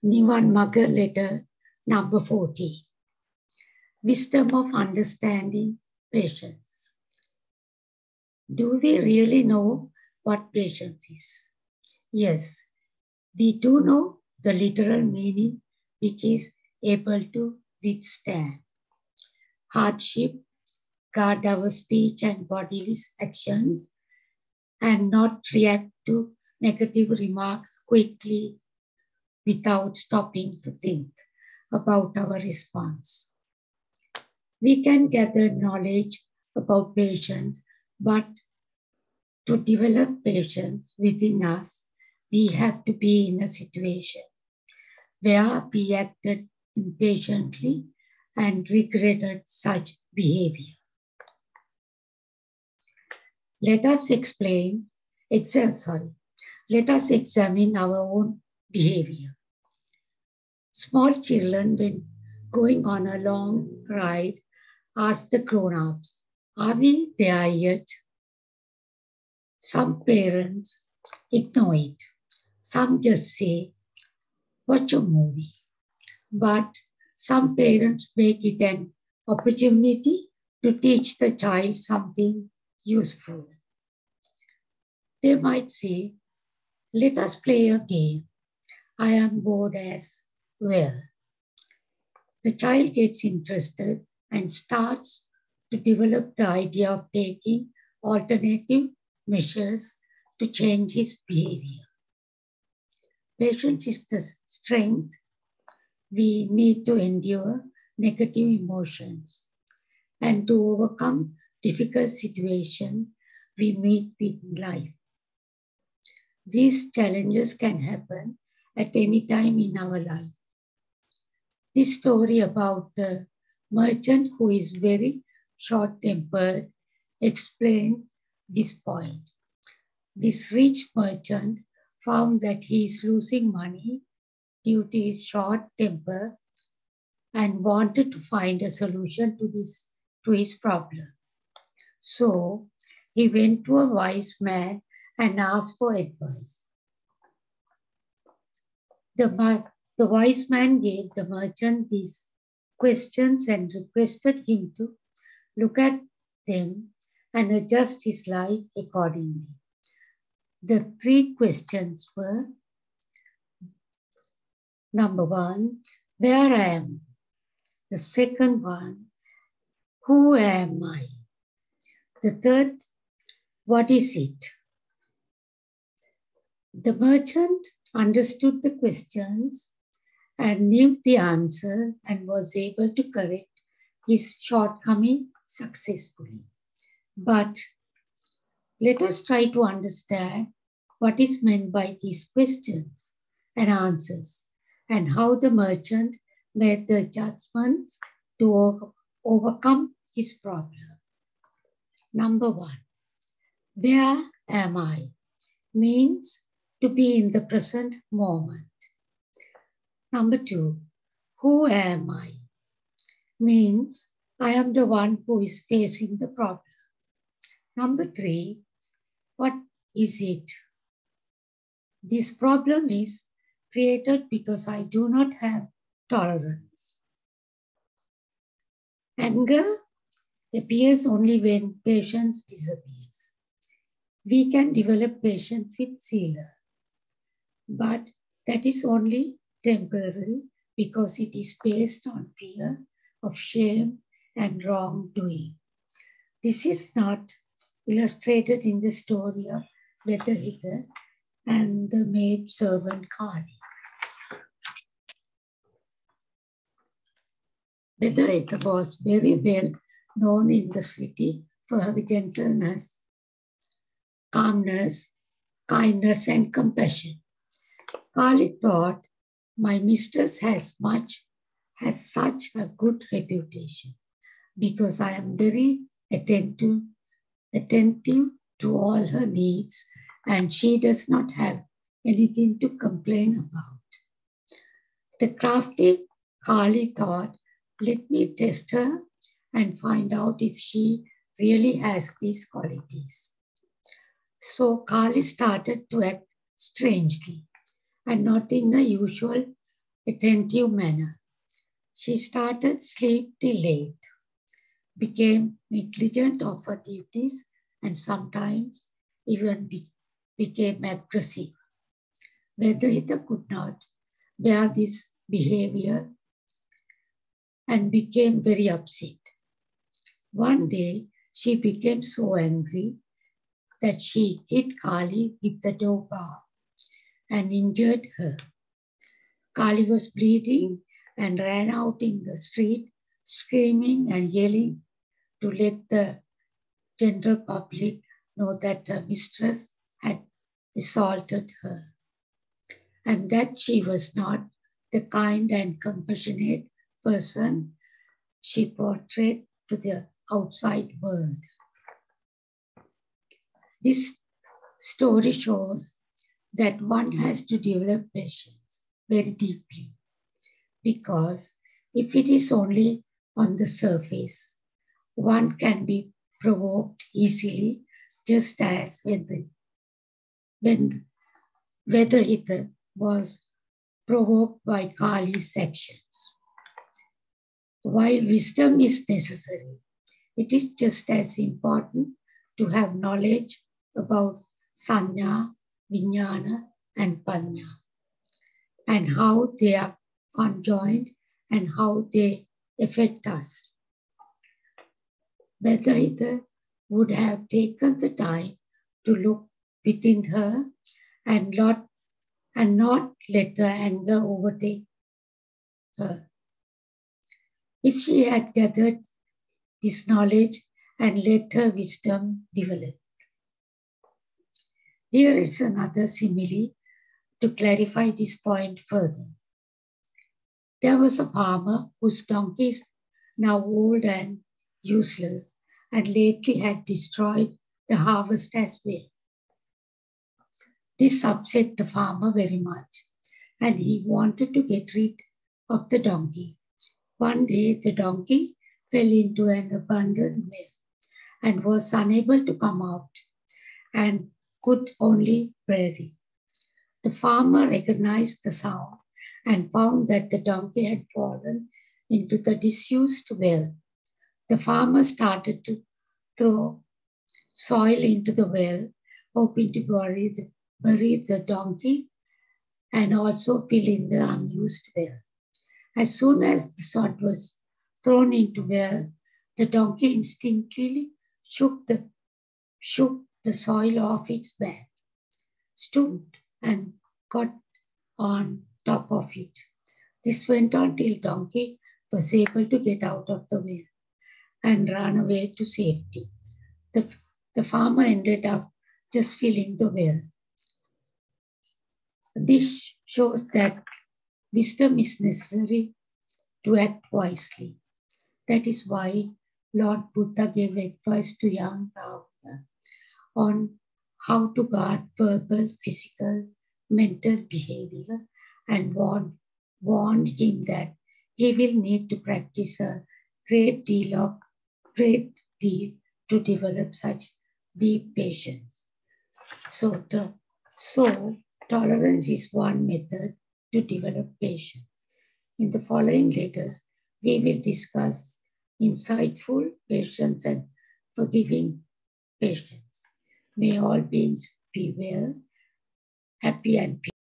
Niwan Maga letter number 40. Wisdom of understanding patience. Do we really know what patience is? Yes, we do know the literal meaning, which is able to withstand hardship, guard our speech and bodily actions, and not react to negative remarks quickly without stopping to think about our response. We can gather knowledge about patience, but to develop patience within us, we have to be in a situation where we acted impatiently and regretted such behavior. Let us examine our own behavior. Small children, when going on a long ride, ask the grown-ups, "Are we there yet?" Some parents ignore it. Some just say, "Watch a movie." But some parents make it an opportunity to teach the child something useful. They might say, "Let us play a game. I am bored as well." The child gets interested and starts to develop the idea of taking alternative measures to change his behavior. Patience is the strength we need to endure negative emotions and to overcome difficult situations we meet in life. These challenges can happen at any time in our life. This story about the merchant who is very short-tempered explains this point. This rich merchant found that he is losing money due to his short temper and wanted to find a solution to his problem. So he went to a wise man and asked for advice. The wise man gave the merchant these questions and requested him to look at them and adjust his life accordingly. The 3 questions were: number 1, where I am? The second one, who am I? The third, what is it? The merchant understood the questions and knew the answer and was able to correct his shortcoming successfully. But let us try to understand what is meant by these questions and answers and how the merchant made the adjustments to overcome his problem. Number 1, where am I? Means to be in the present moment. Number 2, who am I? Means I am the one who is facing the problem. Number 3, what is it? This problem is created because I do not have tolerance. Anger appears only when patience disappears. We can develop patience with Sila, but that is only temporary because it is based on fear of shame and wrongdoing. This is not illustrated in the story of Vedahita and the maid servant Kali. Vedahita was very well known in the city for her gentleness, calmness, kindness, and compassion. Kali thought, my mistress has such a good reputation because I am very attentive to all her needs and she does not have anything to complain about. The crafty Kali thought, let me test her and find out if she really has these qualities. So Kali started to act strangely and not in the usual attentive manner. She started sleep till late, became negligent of her duties, and sometimes even became aggressive. Vedahita could not bear this behavior and became very upset. One day, she became so angry that she hit Kali with the door bar and injured her. Kali was bleeding and ran out in the street, screaming and yelling to let the general public know that her mistress had assaulted her and that she was not the kind and compassionate person she portrayed to the outside world. This story shows that one has to develop patience very deeply, because if it is only on the surface, one can be provoked easily, just as when Vedahita was provoked by Kali's actions. While wisdom is necessary, it is just as important to have knowledge about Sanya, Vijnana, and Panya, and how they are conjoined and how they affect us. Vedahita would have taken the time to look within her and not let the anger overtake her. If she had gathered this knowledge and let her wisdom develop. Here is another simile to clarify this point further. There was a farmer whose donkey is now old and useless and lately had destroyed the harvest as well. This upset the farmer very much, and he wanted to get rid of the donkey. One day, the donkey fell into an abandoned well and was unable to come out and could only bray. The farmer recognized the sound and found that the donkey had fallen into the disused well. The farmer started to throw soil into the well, hoping to bury the donkey and also fill in the unused well. As soon as the sod was thrown into well, the donkey instinctively shook the soil off its back, stooped and got on top of it. This went on till donkey was able to get out of the well and run away to safety. The farmer ended up just filling the well. This shows that wisdom is necessary to act wisely. That is why Lord Buddha gave advice to young Ravana on how to guard verbal, physical, mental behavior and warned him that he will need to practice a great deal to develop such deep patience. So tolerance is one method to develop patience. In the following letters, we will discuss insightful patience and forgiving patience. May all beings be well, happy and peaceful.